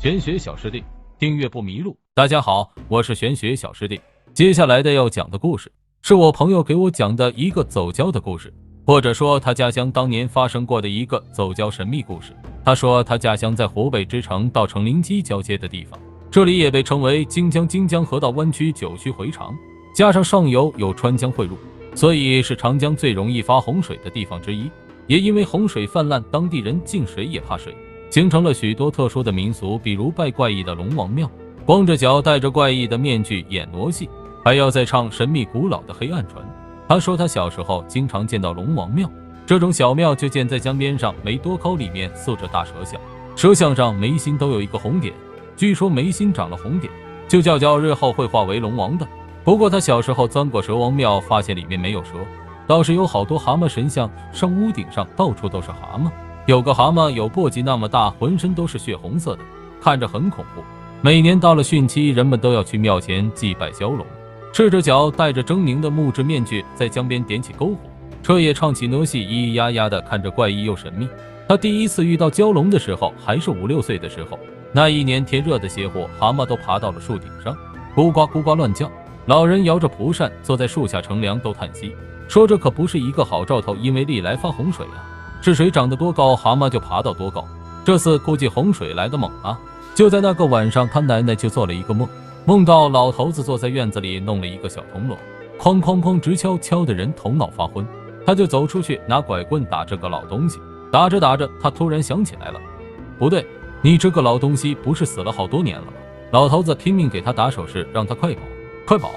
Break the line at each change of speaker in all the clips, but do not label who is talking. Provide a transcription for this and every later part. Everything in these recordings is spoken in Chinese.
玄学小师弟，订阅不迷路。大家好，我是玄学小师弟。接下来的要讲的故事，是我朋友给我讲的一个走郊的故事，或者说他家乡当年发生过的一个走郊神秘故事。他说他家乡在湖北之城到成临济交接的地方，这里也被称为荆江河道弯曲9曲回肠，加上上游有川江汇入，所以是长江最容易发洪水的地方之一。也因为洪水泛滥，当地人敬水也怕水，形成了许多特殊的民俗，比如拜怪异的龙王庙，光着脚戴着怪异的面具演傩戏，还要再唱神秘古老的黑暗传。他说他小时候经常见到龙王庙，这种小庙就建在江边上，没多高，里面塑着大蛇像，蛇像上眉心都有一个红点，据说眉心长了红点就叫日后会化为龙王的。不过他小时候钻过蛇王庙，发现里面没有蛇，倒是有好多蛤蟆神像，上屋顶上到处都是蛤蟆，有个蛤蟆有簸箕那么大，浑身都是血红色的，看着很恐怖。每年到了汛期，人们都要去庙前祭拜蛟龙，赤着脚戴着狰狞的木质面具，在江边点起篝火，彻夜唱起傩戏，咿咿呀呀的，看着怪异又神秘。他第一次遇到蛟龙的时候还是5、6岁的时候，那一年天热的邪乎，蛤蟆都爬到了树顶上，咕呱咕呱乱叫。老人摇着蒲扇坐在树下乘凉，都叹息说这可不是一个好兆头，因为历来发洪水啊，是水涨得多高，蛤蟆就爬到多高。这次估计洪水来得猛啊。就在那个晚上，他奶奶就做了一个梦，梦到老头子坐在院子里弄了一个小铜锣，哐哐哐直敲，敲的人头脑发昏。他就走出去拿拐棍打这个老东西，打着打着他突然想起来了，不对，你这个老东西不是死了好多年了吗？老头子拼命给他打手势，让他快跑快跑。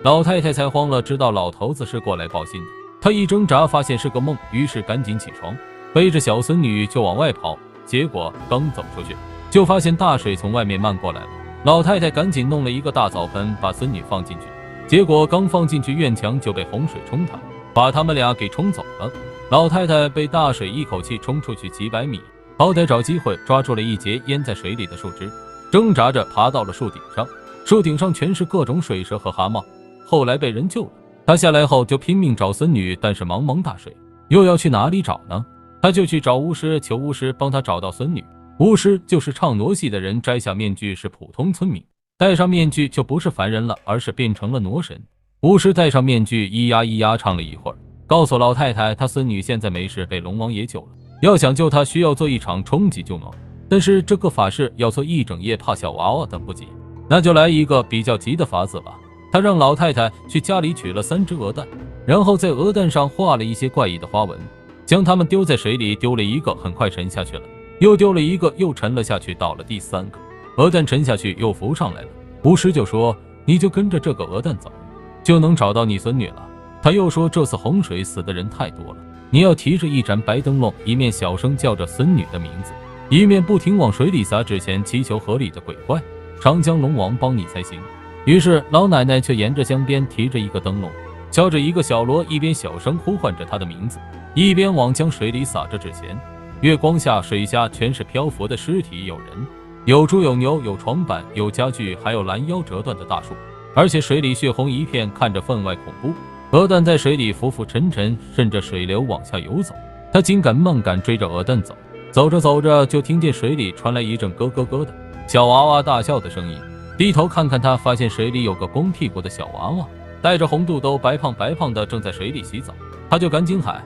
老太太才慌了，知道老头子是过来报信的。她一挣扎发现是个梦，于是赶紧起床，背着小孙女就往外跑。结果刚走出去，就发现大水从外面漫过来了。老太太赶紧弄了一个大澡盆，把孙女放进去，结果刚放进去，院墙就被洪水冲塌，把他们俩给冲走了。老太太被大水一口气冲出去几百米，好歹找机会抓住了一截淹在水里的树枝，挣扎着爬到了树顶上。树顶上全是各种水蛇和蛤蟆，后来被人救了。他下来后就拼命找孙女，但是茫茫大水，又要去哪里找呢？他就去找巫师，求巫师帮他找到孙女。巫师就是唱傩戏的人，摘下面具是普通村民，戴上面具就不是凡人了，而是变成了傩神。巫师戴上面具，咿呀咿呀唱了一会儿，告诉老太太他孙女现在没事，被龙王爷救了，要想救她需要做一场冲击救傩，但是这个法事要做一整夜，怕小娃娃等不及，那就来一个比较急的法子吧。他让老太太去家里取了3只鹅蛋，然后在鹅蛋上画了一些怪异的花纹，将它们丢在水里，丢了一个很快沉下去了，又丢了一个又沉了下去，到了第3个鹅蛋沉下去又浮上来了。巫师就说你就跟着这个鹅蛋走，就能找到你孙女了。他又说这次洪水死的人太多了，你要提着一盏白灯笼，一面小声叫着孙女的名字，一面不停往水里撒纸钱，祈求河里的鬼怪长江龙王帮你才行。于是老奶奶却沿着江边提着一个灯笼，敲着一个小锣，一边小声呼唤着她的名字，一边往江水里撒着纸钱。月光下，水下全是漂浮的尸体，有人有猪有牛有床板有家具，还有拦腰折断的大树，而且水里血红一片，看着分外恐怖。鹅蛋在水里浮浮沉沉，顺着水流往下游走。他紧赶慢赶追着鹅蛋走，走着走着就听见水里传来一阵咯咯咯的小娃娃大笑的声音。低头看看他，发现水里有个光屁股的小娃娃，带着红肚兜，白胖白胖的，正在水里洗澡。他就赶紧喊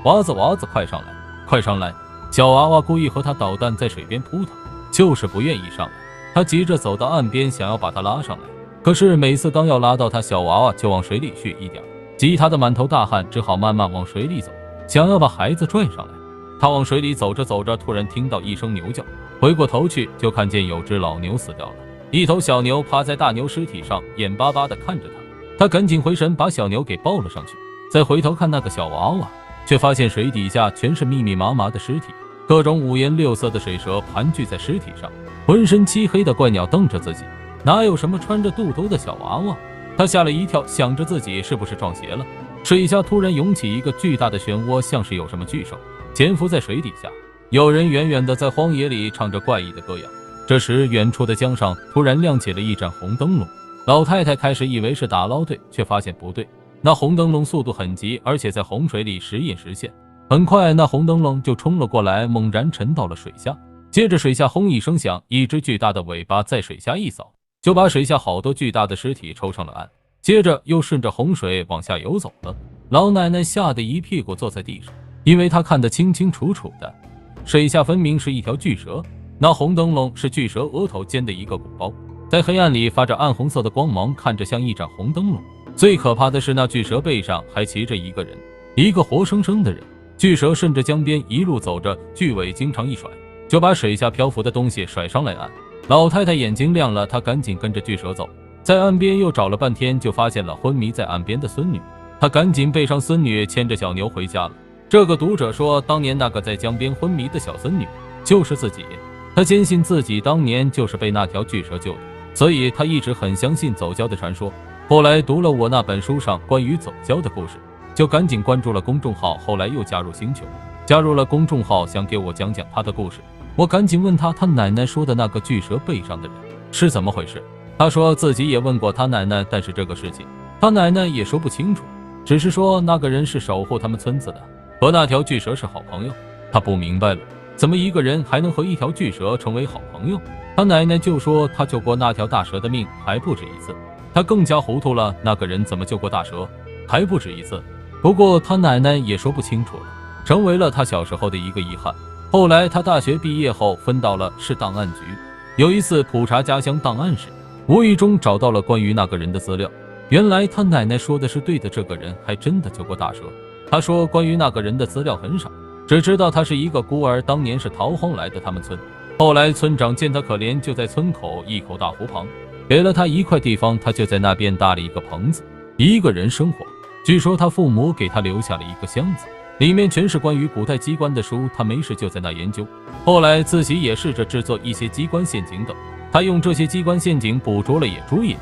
娃子娃子快上来快上来。小娃娃故意和他捣蛋，在水边扑腾，就是不愿意上来。他急着走到岸边，想要把他拉上来，可是每次刚要拉到他，小娃娃就往水里去一点，急他的满头大汗，只好慢慢往水里走，想要把孩子拽上来。他往水里走着走着，突然听到一声牛叫，回过头去就看见有只老牛死掉了，一头小牛趴在大牛尸体上，眼巴巴地看着他。他赶紧回神，把小牛给抱了上去，再回头看那个小娃娃，却发现水底下全是密密麻麻的尸体，各种5颜6色的水蛇盘踞在尸体上，浑身漆黑的怪鸟瞪着自己，哪有什么穿着肚兜的小娃娃？他吓了一跳，想着自己是不是撞邪了。水下突然涌起一个巨大的漩涡，像是有什么巨兽潜伏在水底下。有人远远地在荒野里唱着怪异的歌谣。这时远处的江上突然亮起了一盏红灯笼，老太太开始以为是打捞队，却发现不对，那红灯笼速度很急，而且在洪水里时隐时现。很快那红灯笼就冲了过来，猛然沉到了水下，接着水下轰一声响，一只巨大的尾巴在水下一扫，就把水下好多巨大的尸体抽上了岸，接着又顺着洪水往下游走了。老奶奶吓得一屁股坐在地上，因为她看得清清楚楚的，水下分明是一条巨蛇，那红灯笼是巨蛇额头尖的一个鼓包，在黑暗里发着暗红色的光芒，看着像一盏红灯笼。最可怕的是，那巨蛇背上还骑着一个人，一个活生生的人。巨蛇顺着江边一路走着，巨尾经常一甩，就把水下漂浮的东西甩上来岸。老太太眼睛亮了，她赶紧跟着巨蛇走，在岸边又找了半天，就发现了昏迷在岸边的孙女。她赶紧背上孙女，牵着小牛回家了。这个读者说，当年那个在江边昏迷的小孙女就是自己，他坚信自己当年就是被那条巨蛇救的，所以他一直很相信走蛟的传说。后来读了我那本书上关于走蛟的故事，就赶紧关注了公众号，后来又加入星球，加入了公众号，想给我讲讲他的故事。我赶紧问他奶奶说的那个巨蛇背上的人是怎么回事。他说自己也问过他奶奶，但是这个事情他奶奶也说不清楚，只是说那个人是守护他们村子的，和那条巨蛇是好朋友。他不明白了，怎么一个人还能和一条巨蛇成为好朋友？他奶奶就说他救过那条大蛇的命还不止一次。他更加糊涂了，那个人怎么救过大蛇还不止一次？不过他奶奶也说不清楚了，成为了他小时候的一个遗憾。后来他大学毕业后分到了市档案局，有一次普查家乡档案时，无意中找到了关于那个人的资料。原来他奶奶说的是对的，这个人还真的救过大蛇。他说关于那个人的资料很少，只知道他是一个孤儿，当年是逃荒来的他们村。后来村长见他可怜，就在村口一口大湖旁给了他一块地方，他就在那边搭了一个棚子，一个人生活。据说他父母给他留下了一个箱子，里面全是关于古代机关的书，他没事就在那研究。后来自己也试着制作一些机关陷阱等，他用这些机关陷阱捕捉了野猪野羊，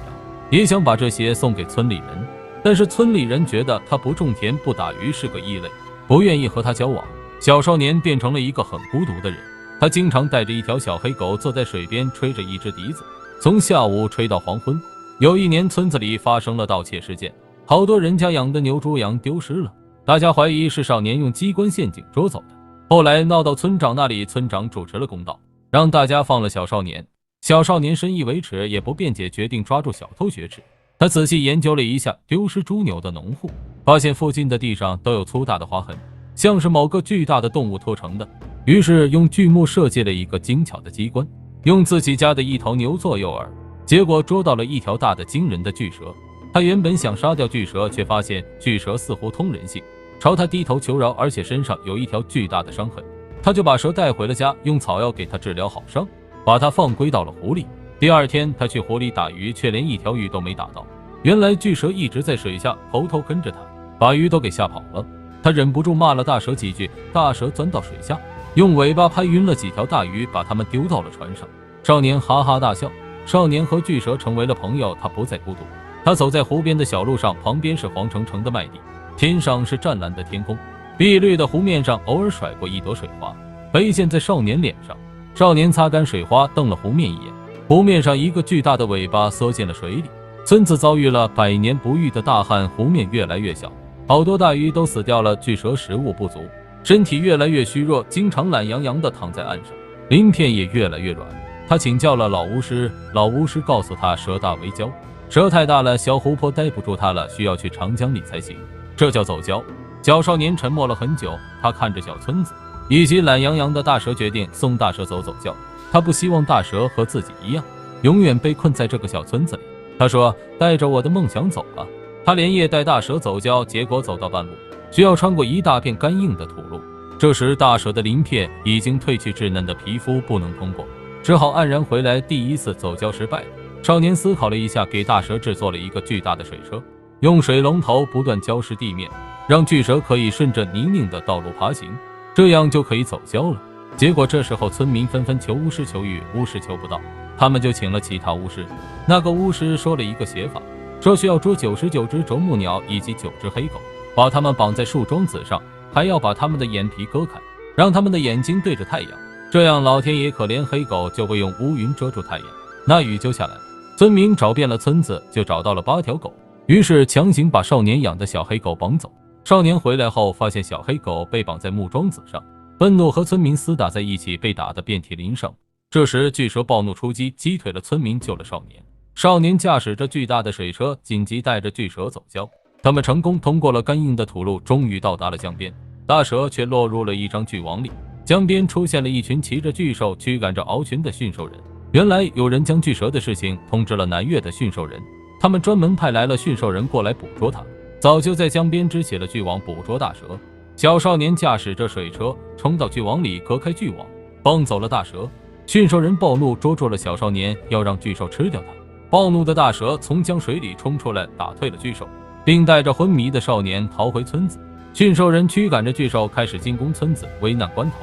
也想把这些送给村里人，但是村里人觉得他不种田不打鱼是个异类，不愿意和他交往。小少年变成了一个很孤独的人，他经常带着一条小黑狗坐在水边，吹着一只笛子，从下午吹到黄昏。有一年村子里发生了盗窃事件，好多人家养的牛猪羊丢失了，大家怀疑是少年用机关陷阱捉走的。后来闹到村长那里，村长主持了公道，让大家放了小少年。小少年深以为耻，也不辩解，决定抓住小偷雪耻。他仔细研究了一下丢失猪牛的农户，发现附近的地上都有粗大的划痕，像是某个巨大的动物拖成的。于是用锯木设计了一个精巧的机关，用自己家的一头牛做诱饵，结果捉到了一条大的惊人的巨蛇。他原本想杀掉巨蛇，却发现巨蛇似乎通人性，朝他低头求饶，而且身上有一条巨大的伤痕。他就把蛇带回了家，用草药给他治疗好伤，把它放归到了湖里。第二天他去湖里打鱼，却连一条鱼都没打到。原来巨蛇一直在水下偷偷跟着他，把鱼都给吓跑了。他忍不住骂了大蛇几句，大蛇钻到水下，用尾巴拍晕了几条大鱼，把它们丢到了船上。少年哈哈大笑，少年和巨蛇成为了朋友，他不再孤独。他走在湖边的小路上，旁边是黄澄澄的麦地，天上是湛蓝的天空，碧绿的湖面上偶尔甩过一朵水花，飞溅在少年脸上。少年擦干水花，瞪了湖面一眼，湖面上一个巨大的尾巴缩进了水里。村子遭遇了100年不遇的大旱，湖面越来越小，好多大鱼都死掉了。巨蛇食物不足，身体越来越虚弱，经常懒洋洋地躺在岸上，鳞片也越来越软。他请教了老巫师，老巫师告诉他蛇大为蛟，蛇太大了，小湖泊待不住它了，需要去长江里才行，这叫走蛟。小少年沉默了很久，他看着小村子以及懒洋洋的大蛇，决定送大蛇走蛟。他不希望大蛇和自己一样，永远被困在这个小村子里。他说带着我的梦想走吧。他连夜带大蛇走蛟，结果走到半路，需要穿过一大片干硬的土路。这时大蛇的鳞片已经褪去，稚嫩的皮肤不能通过，只好黯然回来。第一次走蛟失败了。少年思考了一下，给大蛇制作了一个巨大的水车，用水龙头不断浇湿地面，让巨蛇可以顺着泥泞的道路爬行，这样就可以走蛟了。结果这时候村民纷纷求巫师求雨，巫师求不到，他们就请了其他巫师。那个巫师说了一个写法，说需要捉99只啄木鸟以及9只黑狗，把它们绑在树桩子上，还要把它们的眼皮割开，让它们的眼睛对着太阳，这样老天爷可怜黑狗就会用乌云遮住太阳，那雨就下来了。村民找遍了村子，就找到了8条狗，于是强行把少年养的小黑狗绑走。少年回来后发现小黑狗被绑在木桩子上，愤怒和村民厮打在一起，被打得遍体鳞伤。这时巨蛇暴怒出击，击退了村民，救了少年。少年驾驶着巨大的水车，紧急带着巨蛇走礁。他们成功通过了干硬的土路，终于到达了江边。大蛇却落入了一张巨网里。江边出现了一群骑着巨兽驱赶着獒群的驯兽人。原来有人将巨蛇的事情通知了南越的驯兽人，他们专门派来了驯兽人过来捕捉它。早就在江边支起了巨网捕捉大蛇。小少年驾驶着水车冲到巨网里，隔开巨网，放走了大蛇。驯兽人暴怒，捉住了小少年，要让巨兽吃掉他。暴怒的大蛇从江水里冲出来，打退了巨兽，并带着昏迷的少年逃回村子。驯兽人驱赶着巨兽开始进攻村子。危难关头，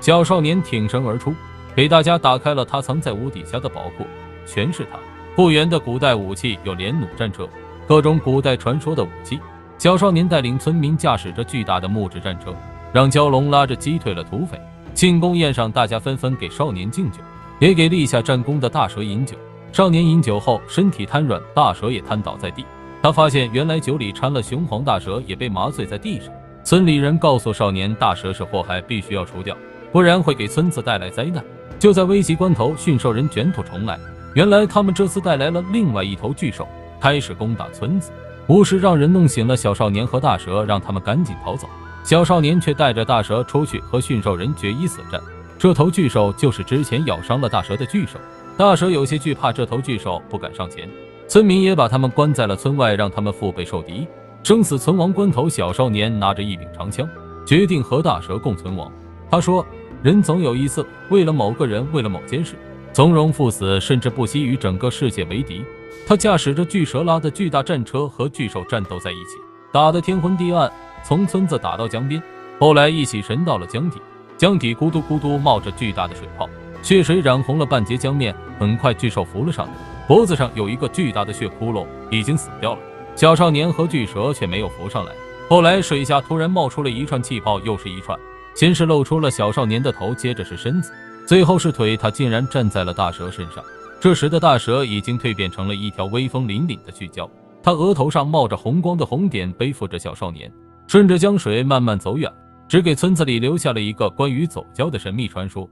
小少年挺身而出，给大家打开了他藏在屋底下的宝库，全是他复原的古代武器，有连弩战车，各种古代传说的武器。小少年带领村民驾驶着巨大的木质战车，让蛟龙拉着击退了土匪。庆功宴上，大家纷纷给少年敬酒，也给立下战功的大蛇饮酒。少年饮酒后身体瘫软，大蛇也瘫倒在地。他发现原来酒里掺了雄黄，大蛇也被麻醉在地上。村里人告诉少年，大蛇是祸害，必须要除掉，不然会给村子带来灾难。就在危急关头，驯兽人卷土重来。原来他们这次带来了另外一头巨兽，开始攻打村子。巫师让人弄醒了小少年和大蛇，让他们赶紧逃走。小少年却带着大蛇出去和驯兽人决一死战。这头巨兽就是之前咬伤了大蛇的巨兽。大蛇有些惧怕这头巨兽，不敢上前。村民也把他们关在了村外，让他们腹背受敌。生死存亡关头，小少年拿着一柄长枪，决定和大蛇共存亡。他说，人总有一次为了某个人，为了某件事，从容赴死，甚至不惜与整个世界为敌。他驾驶着巨蛇拉的巨大战车和巨兽战斗在一起，打得天昏地暗，从村子打到江边，后来一起沉到了江底。江底咕嘟咕嘟冒着巨大的水泡，血水染红了半截江面。很快巨兽浮了上来，脖子上有一个巨大的血窟窿，已经死掉了。小少年和巨蛇却没有浮上来。后来水下突然冒出了一串气泡，又是一串，先是露出了小少年的头，接着是身子，最后是腿，他竟然站在了大蛇身上。这时的大蛇已经蜕变成了一条威风凛凛的巨蛟，他额头上冒着红光的红点，背负着小少年，顺着江水慢慢走远，只给村子里留下了一个关于走蛟的神秘传说。